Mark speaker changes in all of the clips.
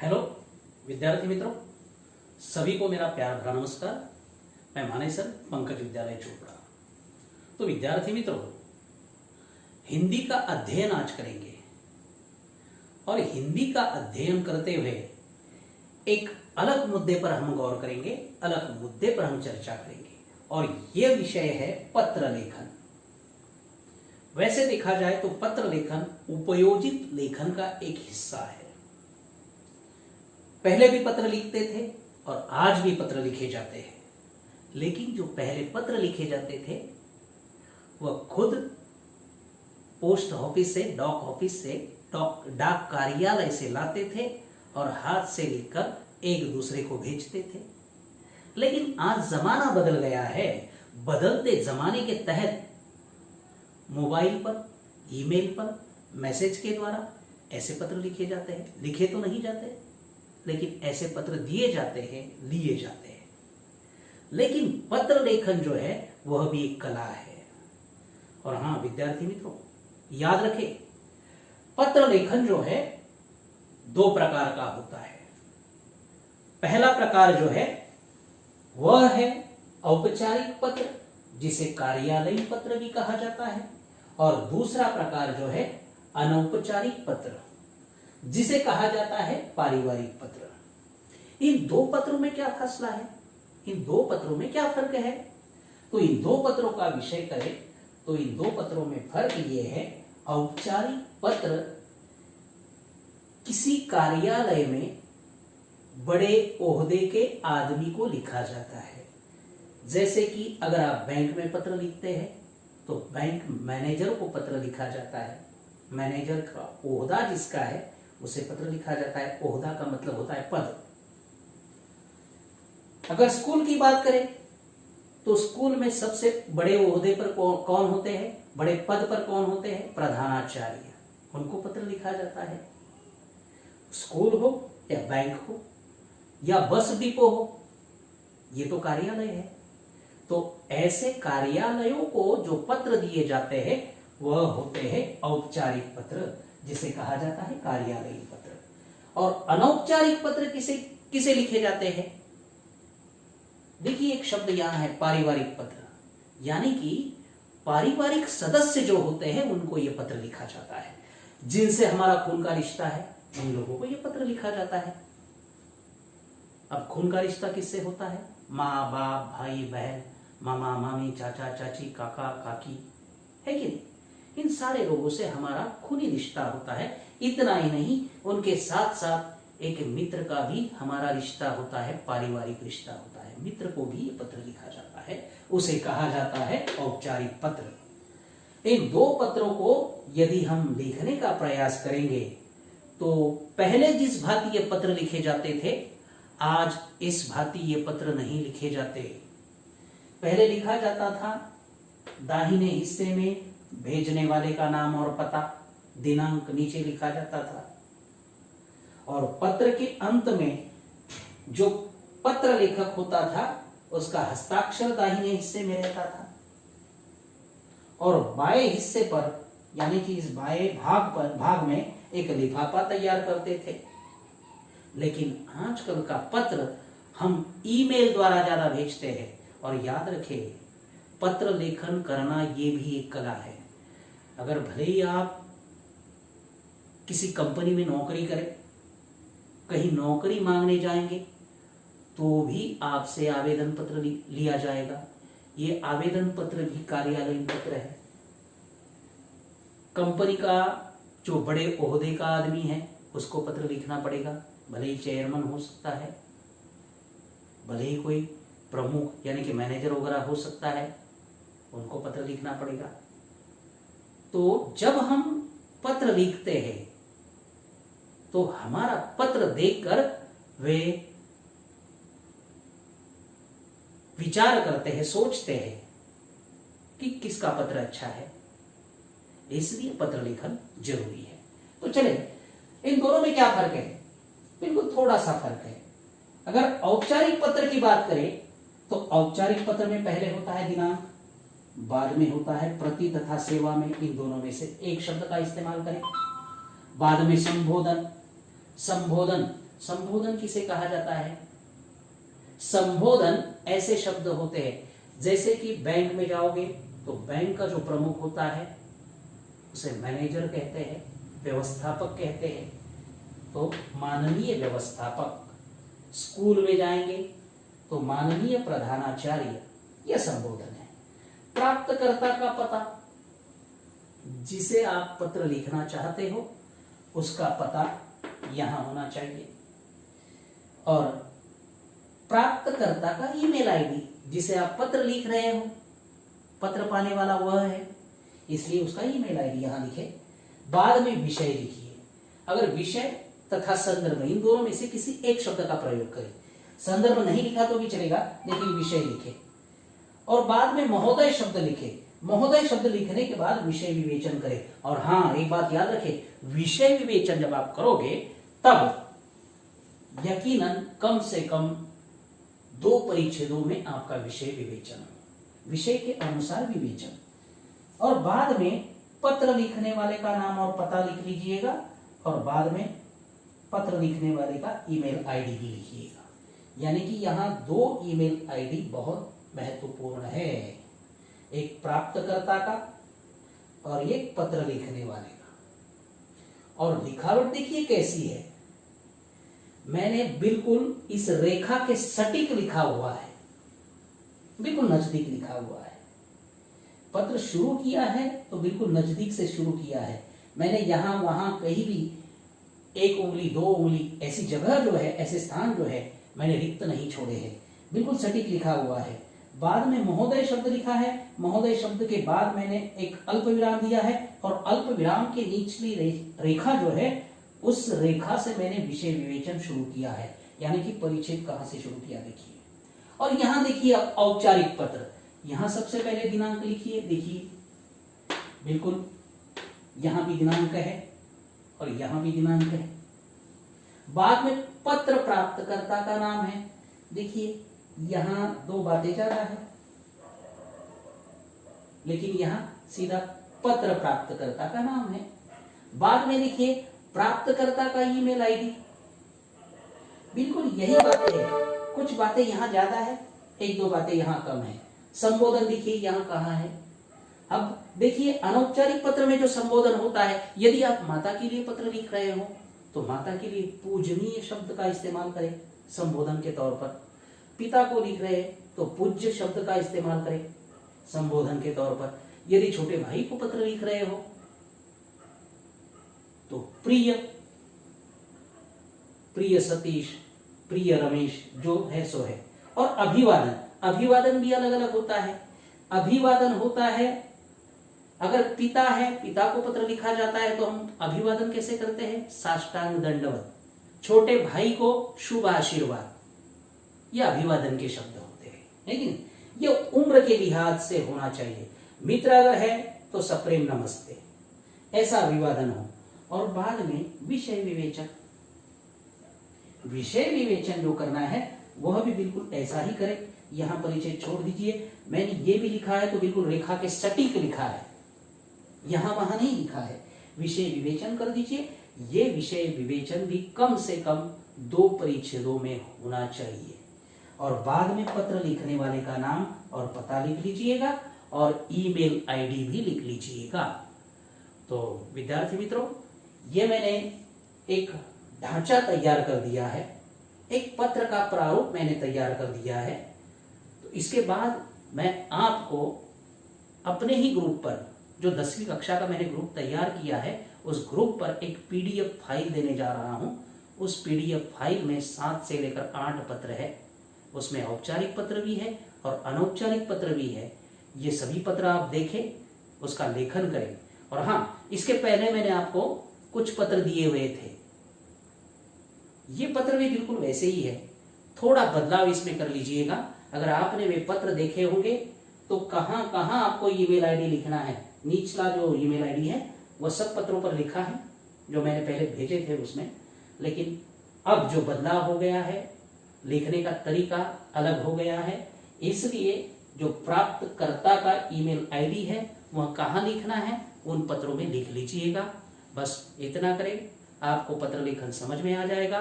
Speaker 1: Hello विद्यार्थी मित्रों, सभी को मेरा प्यार भरा नमस्कार। मैं मानेसर पंकज विद्यालय चोपड़ा। तो विद्यार्थी मित्रों, हिंदी का अध्ययन आज करेंगे और हिंदी का अध्ययन करते हुए एक अलग मुद्दे पर हम गौर करेंगे, अलग मुद्दे पर हम चर्चा करेंगे और यह विषय है पत्र लेखन। वैसे देखा जाए तो पत्र लेखन उपयोजित लेखन का एक हिस्सा है। पहले भी पत्र लिखते थे और आज भी पत्र लिखे जाते हैं, लेकिन जो पहले पत्र लिखे जाते थे वह खुद पोस्ट ऑफिस से, डाक ऑफिस से, डाक कार्यालय से लाते थे और हाथ से लिखकर एक दूसरे को भेजते थे। लेकिन आज जमाना बदल गया है। बदलते जमाने के तहत मोबाइल पर, ईमेल पर, मैसेज के द्वारा ऐसे पत्र लिखे जाते हैं। लिखे तो नहीं जाते, लेकिन ऐसे पत्र दिए जाते हैं, लिए जाते हैं। लेकिन पत्र लेखन जो है वह भी एक कला है। और हाँ विद्यार्थी मित्रों, याद रखें, पत्र लेखन जो है दो प्रकार का होता है। पहला प्रकार जो है वह है औपचारिक पत्र, जिसे कार्यालयीन पत्र भी कहा जाता है, और दूसरा प्रकार जो है अनौपचारिक पत्र, जिसे कहा जाता है पारिवारिक पत्र। इन दो पत्रों में क्या फासला है, इन दो पत्रों में क्या फर्क है? तो इन दो पत्रों का विषय करें तो इन दो पत्रों में फर्क ये है, औपचारिक पत्र किसी कार्यालय में बड़े ओहदे के आदमी को लिखा जाता है। जैसे कि अगर आप बैंक में पत्र लिखते हैं तो बैंक मैनेजर को पत्र लिखा जाता है। मैनेजर का ओहदा जिसका है उसे पत्र लिखा जाता है। ओहदा का मतलब होता है पद। अगर स्कूल की बात करें तो स्कूल में सबसे बड़े ओहदे पर कौन होते हैं, बड़े पद पर कौन होते हैं? प्रधानाचार्य। उनको पत्र लिखा जाता है। स्कूल हो या बैंक हो या बस डिपो हो, ये तो कार्यालय है। तो ऐसे कार्यालयों को जो पत्र दिए जाते हैं वह होते हैं औपचारिक पत्र, जिसे कहा जाता है कार्यालयीन पत्र। और अनौपचारिक पत्र किसे लिखे जाते हैं? देखिए, एक शब्द यहां है पारिवारिक पत्र, यानी कि पारिवारिक सदस्य जो होते हैं उनको यह पत्र लिखा जाता है। जिनसे हमारा खून का रिश्ता है उन लोगों को यह पत्र लिखा जाता है। अब खून का रिश्ता किससे होता है? माँ बाप, भाई बहन, मामा मामी, चाचा चाची, काका काकी, है कि नहीं? इन सारे लोगों से हमारा खूनी रिश्ता होता है। इतना ही नहीं, उनके साथ साथ एक मित्र का भी हमारा रिश्ता होता है, पारिवारिक रिश्ता होता है। मित्र को भी ये पत्र लिखा जाता है, उसे कहा जाता है औपचारिक पत्र। इन दो पत्रों को यदि हम लिखने का प्रयास करेंगे तो पहले जिस भांति ये पत्र लिखे जाते थे, आज इस भांति ये पत्र नहीं लिखे जाते। पहले लिखा जाता था दाहिने हिस्से में भेजने वाले का नाम और पता, दिनांक नीचे लिखा जाता था, और पत्र के अंत में जो पत्र लेखक होता था उसका हस्ताक्षर दाहिने हिस्से में रहता था, और बाएं हिस्से पर यानी कि इस बाएं भाग में एक लिफाफा तैयार करते थे। लेकिन आजकल का पत्र हम ईमेल द्वारा ज्यादा भेजते हैं। और याद रखें, पत्र लेखन करना ये भी एक कला है। अगर भले ही आप किसी कंपनी में नौकरी करें, कहीं नौकरी मांगने जाएंगे तो भी आपसे आवेदन पत्र लिया जाएगा। ये आवेदन पत्र भी कार्यालयीन पत्र है। कंपनी का जो बड़े ओहदे का आदमी है उसको पत्र लिखना पड़ेगा। भले ही चेयरमैन हो सकता है, भले ही कोई प्रमुख यानी कि मैनेजर वगैरह हो सकता है, उनको पत्र लिखना पड़ेगा। तो जब हम पत्र लिखते हैं तो हमारा पत्र देखकर वे विचार करते हैं, सोचते हैं कि किसका पत्र अच्छा है। इसलिए पत्र लेखन जरूरी है। तो चले, इन दोनों में क्या फर्क है? बिल्कुल थोड़ा सा फर्क है। अगर औपचारिक पत्र की बात करें तो औपचारिक पत्र में पहले होता है दिनांक, बाद में होता है प्रति तथा सेवा में इन दोनों में से एक शब्द का इस्तेमाल करें। बाद में संबोधन, संबोधन संबोधन किसे कहा जाता है? संबोधन ऐसे शब्द होते हैं जैसे कि बैंक में जाओगे तो बैंक का जो प्रमुख होता है उसे मैनेजर कहते हैं, व्यवस्थापक कहते हैं, तो माननीय व्यवस्थापक। स्कूल में जाएंगे तो माननीय प्रधानाचार्य, यह संबोधन है। प्राप्तकर्ता का पता, जिसे आप पत्र लिखना चाहते हो उसका पता यहां होना चाहिए। और प्राप्तकर्ता का ईमेल आईडी, जिसे आप पत्र लिख रहे हो, पत्र पाने वाला वह है, इसलिए उसका ईमेल आईडी यहां लिखे। बाद में विषय लिखिए। अगर विषय तथा संदर्भ इन दोनों में से किसी एक शब्द का प्रयोग करें, संदर्भ नहीं लिखा तो भी चलेगा, लेकिन विषय लिखे। और बाद में महोदय शब्द लिखे। महोदय शब्द लिखने के बाद विषय विवेचन करें। और हाँ, एक बात याद रखें, विषय विवेचन जब आप करोगे तब यकीनन कम से कम 2 परिच्छेदों में आपका विषय विवेचन हो, विषय के अनुसार विवेचन। और बाद में पत्र लिखने वाले का नाम और पता लिख लीजिएगा, और बाद में पत्र लिखने वाले का ईमेल आईडी भी लिखिएगा। यानी कि यहाँ 2 ईमेल आईडी बहुत महत्वपूर्ण है, एक प्राप्तकर्ता का और एक पत्र लिखने वाले का। और लिखावट देखिए कैसी है, मैंने बिल्कुल इस रेखा के सटीक लिखा हुआ है, बिल्कुल नजदीक लिखा हुआ है। पत्र शुरू किया है तो बिल्कुल नजदीक से शुरू किया है। मैंने यहां वहां कहीं भी 1 उंगली 2 उंगली ऐसी जगह जो है, ऐसे स्थान जो है, मैंने रिक्त नहीं छोड़े हैं, बिल्कुल सटीक लिखा हुआ है। बाद में महोदय शब्द लिखा है, महोदय शब्द के बाद मैंने एक अल्प विराम दिया है, और अल्प विराम के निचली रेखा जो है, उस रेखा से मैंने विषय विवेचन शुरू किया है। यानी कि परिच्छेद कहां से शुरू किया देखिए। और यहां देखिए औपचारिक पत्र, यहां सबसे पहले दिनांक लिखिए। देखिए बिल्कुल यहां भी दिनांक है और यहां भी दिनांक है। बाद में पत्र प्राप्तकर्ता का नाम है। देखिए यहां 2 बातें ज्यादा है, लेकिन यहां सीधा पत्र प्राप्तकर्ता का नाम है। बाद में देखिए प्राप्तकर्ता का ईमेल आईडी, बिल्कुल यही बातें है, कुछ बातें यहां ज्यादा है, 1-2 बातें यहां कम है। संबोधन देखिए यहां कहां है। अब देखिए अनौपचारिक पत्र में जो संबोधन होता है, यदि आप माता के लिए पत्र लिख रहे हो तो माता के लिए पूजनीय शब्द का इस्तेमाल करें संबोधन के तौर पर। पिता को लिख रहे हैं तो पूज्य शब्द का इस्तेमाल करें संबोधन के तौर पर। यदि छोटे भाई को पत्र लिख रहे हो तो प्रिय, प्रिय सतीश, प्रिय रमेश, जो है सो है। और अभिवादन, अभिवादन भी अलग अलग होता है। अभिवादन होता है, अगर पिता है, पिता को पत्र लिखा जाता है तो हम अभिवादन कैसे करते हैं? साष्टांग दंडवत। छोटे भाई को शुभ आशीर्वाद, यह अभिवादन के शब्द होते हैं, लेकिन ये उम्र के लिहाज से होना चाहिए। मित्र अगर है तो सप्रेम नमस्ते, ऐसा अभिवादन हो। और बाद में विषय विवेचन, विषय विवेचन जो करना है वह भी बिल्कुल ऐसा ही करें। यहां परिचय छोड़ दीजिए, मैंने ये भी लिखा है तो बिल्कुल रेखा के सटीक लिखा है, यहां वहां नहीं लिखा है। विषय विवेचन कर दीजिए। ये विषय विवेचन भी कम से कम 2 परिच्छेदों में होना चाहिए। और बाद में पत्र लिखने वाले का नाम और पता लिख लीजिएगा, और ईमेल आईडी भी लिख लीजिएगा। तो विद्यार्थी मित्रों, ये मैंने एक ढांचा तैयार कर दिया है, एक पत्र का प्रारूप मैंने तैयार कर दिया है। तो इसके बाद मैं आपको अपने ही ग्रुप पर, जो 10वीं कक्षा का मैंने ग्रुप तैयार किया है, उस ग्रुप पर एक पीडीएफ फाइल देने जा रहा हूं। उस पीडीएफ फाइल में 7 से लेकर 8 पत्र है। उसमें औपचारिक पत्र भी है और अनौपचारिक पत्र भी है। ये सभी पत्र आप देखें, उसका लेखन करें। और हाँ, इसके पहले मैंने आपको कुछ पत्र दिए हुए थे, ये पत्र भी बिल्कुल वैसे ही है, थोड़ा बदलाव इसमें कर लीजिएगा। अगर आपने वे पत्र देखे होंगे तो कहां कहां आपको ईमेल आईडी लिखना है, निचला जो ईमेल आईडी है वह सब पत्रों पर लिखा है जो मैंने पहले भेजे थे उसमें। लेकिन अब जो बदलाव हो गया है, लिखने का तरीका अलग हो गया है, इसलिए जो प्राप्तकर्ता का ईमेल आईडी है वह कहां लिखना है उन पत्रों में लिख लीजिएगा। बस इतना करें, आपको पत्र लेखन समझ में आ जाएगा।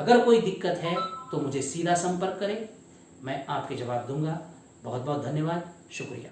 Speaker 1: अगर कोई दिक्कत है तो मुझे सीधा संपर्क करें, मैं आपके जवाब दूंगा। बहुत बहुत धन्यवाद, शुक्रिया।